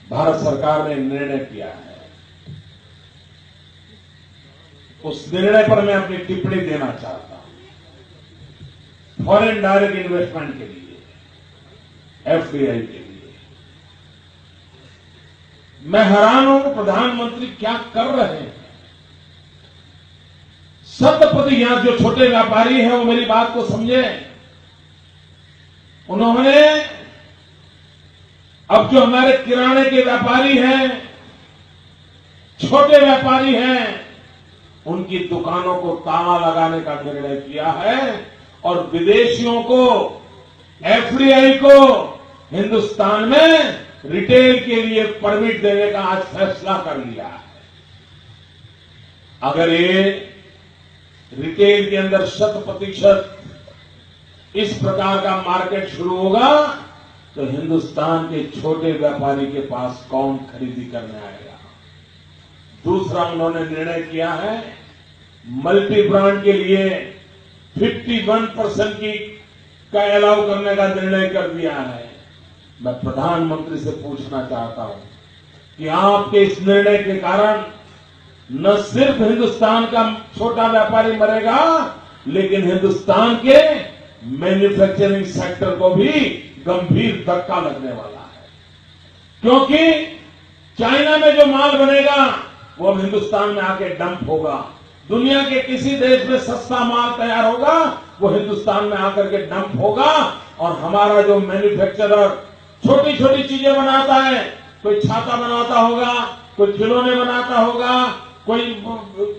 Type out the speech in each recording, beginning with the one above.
भारत सरकार ने निर्णय किया है, उस निर्णय पर मैं अपनी टिप्पणी देना चाहता हूं। फॉरेन डायरेक्ट इन्वेस्टमेंट के लिए, एफडीआई के लिए मैं हैरान हूं, प्रधानमंत्री क्या कर रहे हैं। शतपथ यहां जो छोटे व्यापारी हैं वो मेरी बात को समझे। उन्होंने अब जो हमारे किराने के व्यापारी हैं, छोटे व्यापारी हैं, उनकी दुकानों को ताला लगाने का निर्णय किया है और विदेशियों को, एफडीआई को हिंदुस्तान में रिटेल के लिए परमिट देने का आज फैसला कर लिया है। अगर ये रिटेल के अंदर 100% इस प्रकार का मार्केट शुरू होगा तो हिंदुस्तान के छोटे व्यापारी के पास कौन खरीदी करने आएगा। दूसरा, उन्होंने निर्णय किया है मल्टी ब्रांड के लिए 51% की का अलाउ करने का निर्णय कर दिया है। मैं प्रधानमंत्री से पूछना चाहता हूं कि आपके इस निर्णय के कारण न सिर्फ हिंदुस्तान का छोटा व्यापारी मरेगा, लेकिन हिंदुस्तान के मैन्युफैक्चरिंग सेक्टर को भी गंभीर धक्का लगने वाला है। क्योंकि चाइना में जो माल बनेगा वो अब हिंदुस्तान में आके डंप होगा। दुनिया के किसी देश में सस्ता माल तैयार होगा वो हिंदुस्तान में आकर के डंप होगा और हमारा जो मैन्युफैक्चरर छोटी छोटी चीजें बनाता है, कोई छाता बनाता होगा, कोई खिलौने बनाता होगा, कोई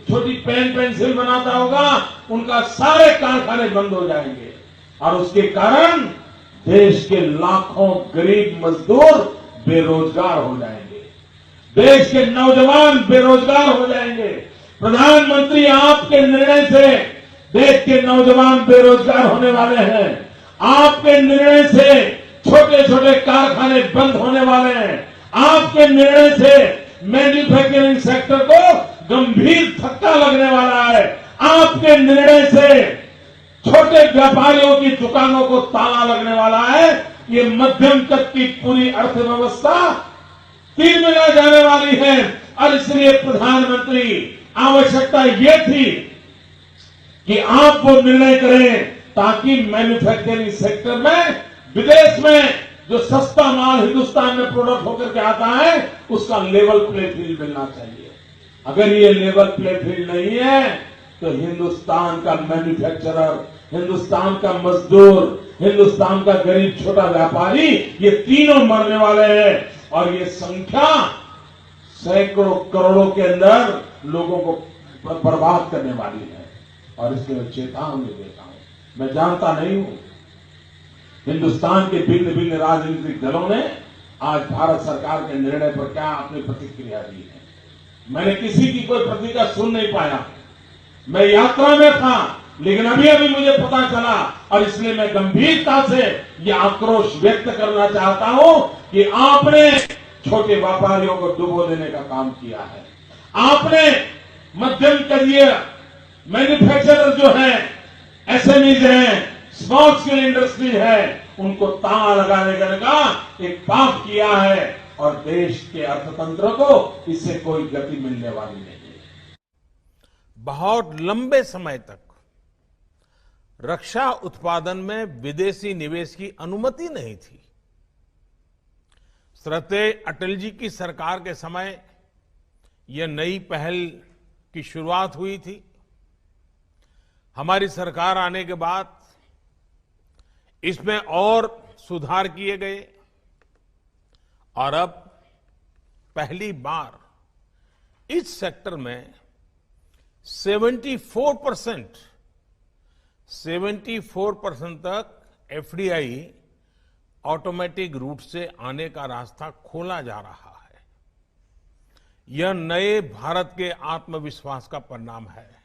छोटी पेन पेंसिल बनाता होगा, उनका सारे कारखाने बंद हो जाएंगे और उसके कारण देश के लाखों गरीब मजदूर बेरोजगार हो जाएंगे, देश के नौजवान बेरोजगार हो जाएंगे। प्रधानमंत्री, आपके निर्णय से देश के नौजवान बेरोजगार होने वाले हैं। आपके निर्णय से छोटे छोटे कारखाने बंद होने वाले हैं। आपके निर्णय से मैन्युफैक्चरिंग सेक्टर को गंभीर धक्का लगने वाला है। आपके निर्णय से छोटे व्यापारियों की दुकानों को ताला लगने वाला है। ये मध्यम तक की पूरी अर्थव्यवस्था तिरमिरा जाने वाली है और इसलिए प्रधानमंत्री, आवश्यकता ये थी कि आप वो निर्णय करें ताकि मैन्युफैक्चरिंग सेक्टर में, विदेश में जो सस्ता माल हिंदुस्तान में प्रोडक्ट होकर के आता है उसका लेवल प्ले फील्ड मिलना चाहिए। अगर ये लेवल प्ले फील्ड नहीं है तो हिंदुस्तान का मैन्युफैक्चरर, हिंदुस्तान का मजदूर, हिंदुस्तान का गरीब छोटा व्यापारी, ये तीनों मरने वाले हैं और ये संख्या सैकड़ों करोड़ों के अंदर लोगों को बर्बाद करने वाली है और इसलिए मैं चेतावनी देता हूं। मैं जानता नहीं हूं हिंदुस्तान के भिन्न भिन्न राजनीतिक दलों ने आज भारत सरकार के निर्णय पर क्या अपनी प्रतिक्रिया दी है। मैंने किसी की कोई प्रतिक्रिया सुन नहीं पाया। मैं यात्रा में था लेकिन अभी अभी मुझे पता चला और इसलिए मैं गंभीरता से यह आक्रोश व्यक्त करना चाहता हूं कि आपने छोटे व्यापारियों को डुबो देने का काम किया है। आपने मध्यम करिए मैन्युफैक्चरर जो है, एसएमईज हैं, स्मॉल स्केल इंडस्ट्री है, उनको ताला लगाने का एक पाप किया है और देश के अर्थतंत्र को इससे कोई गति मिलने वाली नहीं है। बहुत लंबे समय तक रक्षा उत्पादन में विदेशी निवेश की अनुमति नहीं थी। श्रद्धेय अटल जी की सरकार के समय यह नई पहल की शुरुआत हुई थी। हमारी सरकार आने के बाद इसमें और सुधार किए गए और अब पहली बार इस सेक्टर में 74% तक एफडीआई ऑटोमेटिक रूट से आने का रास्ता खोला जा रहा है। यह नए भारत के आत्मविश्वास का परिणाम है।